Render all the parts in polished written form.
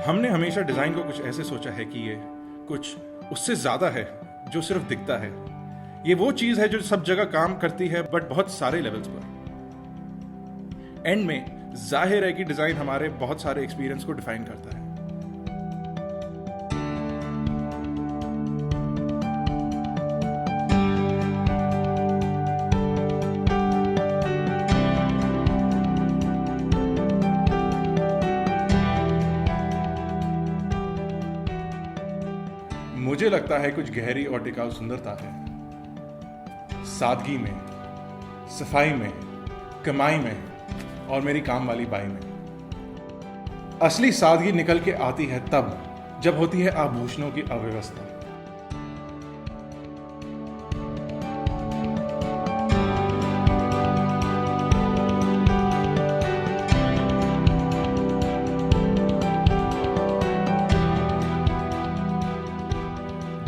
हमने हमेशा डिज़ाइन को कुछ ऐसे सोचा है कि ये कुछ उससे ज़्यादा है जो सिर्फ दिखता है। ये वो चीज़ है जो सब जगह काम करती है बट बहुत सारे लेवल्स पर। एंड में जाहिर है कि डिज़ाइन हमारे बहुत सारे एक्सपीरियंस को डिफाइन करता है। मुझे लगता है कुछ गहरी और टिकाऊ सुंदरता है सादगी में, सफाई में, कमाई में और मेरी काम वाली बाई में। असली सादगी निकल के आती है तब जब होती है आभूषणों की अव्यवस्था।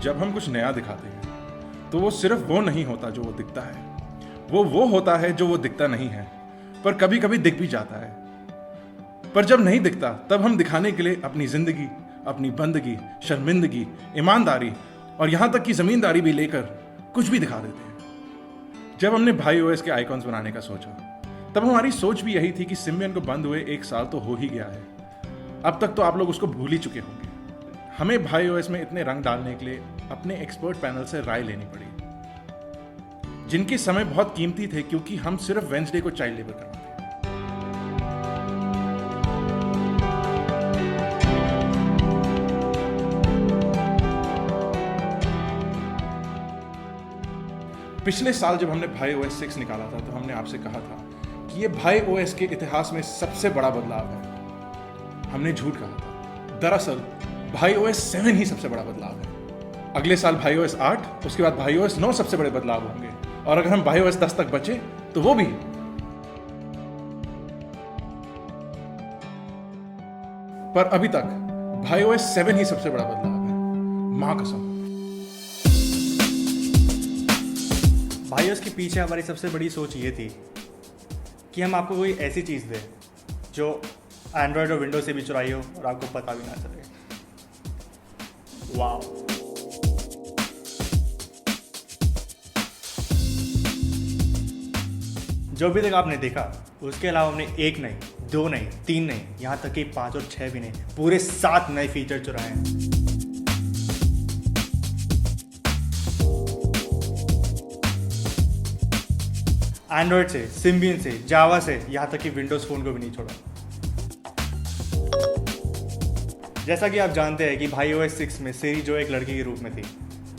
जब हम कुछ नया दिखाते हैं तो वो सिर्फ वो नहीं होता जो वो दिखता है, वो होता है जो वो दिखता नहीं है, पर कभी कभी दिख भी जाता है। पर जब नहीं दिखता तब हम दिखाने के लिए अपनी जिंदगी, अपनी बंदगी, शर्मिंदगी, ईमानदारी और यहां तक कि जमींदारी भी लेकर कुछ भी दिखा देते हैं। जब हमने भाई ओएस के आइकॉन्स बनाने का सोचा तब हमारी सोच भी यही थी कि सिम्बियन को बंद हुए 1 साल तो हो ही गया है। अब तक तो आप लोग उसको भूल ही चुके होंगे। हमें भाई ओएस में इतने रंग डालने के लिए अपने एक्सपर्ट पैनल से राय लेनी पड़ी, जिनके समय बहुत कीमती थे क्योंकि हम सिर्फ वेंसडे को चाइल्ड लेबर करवाते हैं। पिछले साल जब हमने भाई ओएस 6 निकाला था तो हमने आपसे कहा था कि ये भाई ओएस के इतिहास में सबसे बड़ा बदलाव है। हमने झूठ कहा था। दरअसल भाई ओएस 7 ही सबसे बड़ा बदलाव है। अगले साल भाई ओएस 8, उसके बाद भाई ओएस 9 सबसे बड़े बदलाव होंगे, और अगर हम भाई ओएस 10 तक बचे तो वो भी। पर अभी तक भाई ओएस 7 ही सबसे बड़ा बदलाव है, मां कसम। भाई ओएस के पीछे हमारी सबसे बड़ी सोच ये थी कि हम आपको कोई ऐसी चीज़ दें जो एंड्रॉयड और विंडोज से भी चुराई हो और आपको पता भी ना चले। वाह, जो भी तक आपने देखा उसके अलावा हमने 1 नहीं, 2 नहीं, 3 नहीं, यहाँ तक कि 5 और 6 भी नहीं, पूरे 7 नए फीचर चुराए हैं। एंड्रॉयड से, सिम्बियन से, जावा से, यहाँ तक कि विंडोज फोन को भी नहीं छोड़ा। जैसा कि आप जानते हैं कि भाई ओएस 6 में सिरी जो एक लड़की के रूप में थी,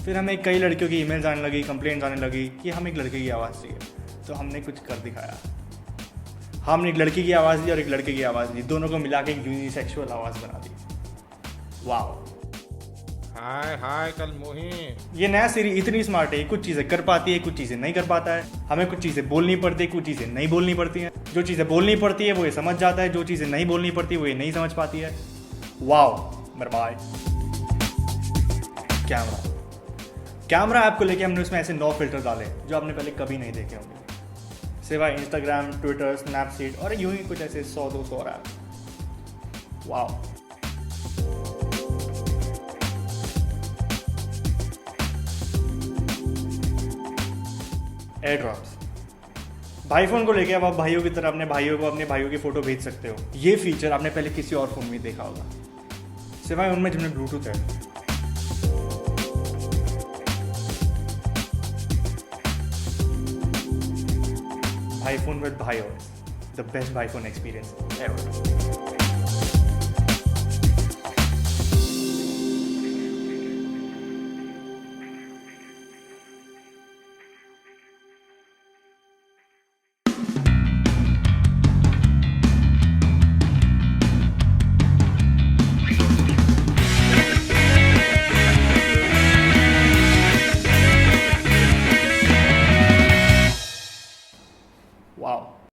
फिर हमें कई लड़कियों की ईमेल्स आने लगी, कंप्लेंट्स आने लगी कि हमें एक लड़के की आवाज़ चाहिए, तो हमने कुछ कर दिखाया। हमने एक लड़की की आवाज़ दी और एक लड़के की आवाज़ दी, दोनों को मिला के एक यूनिसेक्सुअल आवाज़ बना दी। वाह, हाय हाय कल मोही। ये नया सिरी इतनी स्मार्ट है, कुछ चीज़ें कर पाती है, कुछ चीज़ें नहीं कर पाता है। हमें कुछ चीज़ें बोलनी पड़ती है, कुछ चीज़ें नहीं बोलनी पड़ती हैं। जो चीज़ें बोलनी पड़ती है वो ये समझ जाता है, जो चीज़ें नहीं बोलनी पड़ती वो ये नहीं समझ पाती है। वाओ, बर्बाद। कैमरा ऐप को लेके हमने उसमें ऐसे 9 फिल्टर डाले जो आपने पहले कभी नहीं देखे होंगे, सिवाय इंस्टाग्राम, ट्विटर, स्नैपसीड और यूं ही कुछ ऐसे 100-200 और ऐप। Wow, air drops. भाई फोन को लेके अब आप भाइयों की तरह अपने भाइयों को अपने भाइयों की फोटो भेज सकते हो। ये फीचर आपने पहले किसी और फोन में देखा होगा, सिवाय उनमें जिनमें ब्लूटूथ है। भाई फोन विद भाई ओएस, द बेस्ट भाई फोन एक्सपीरियंस एवर।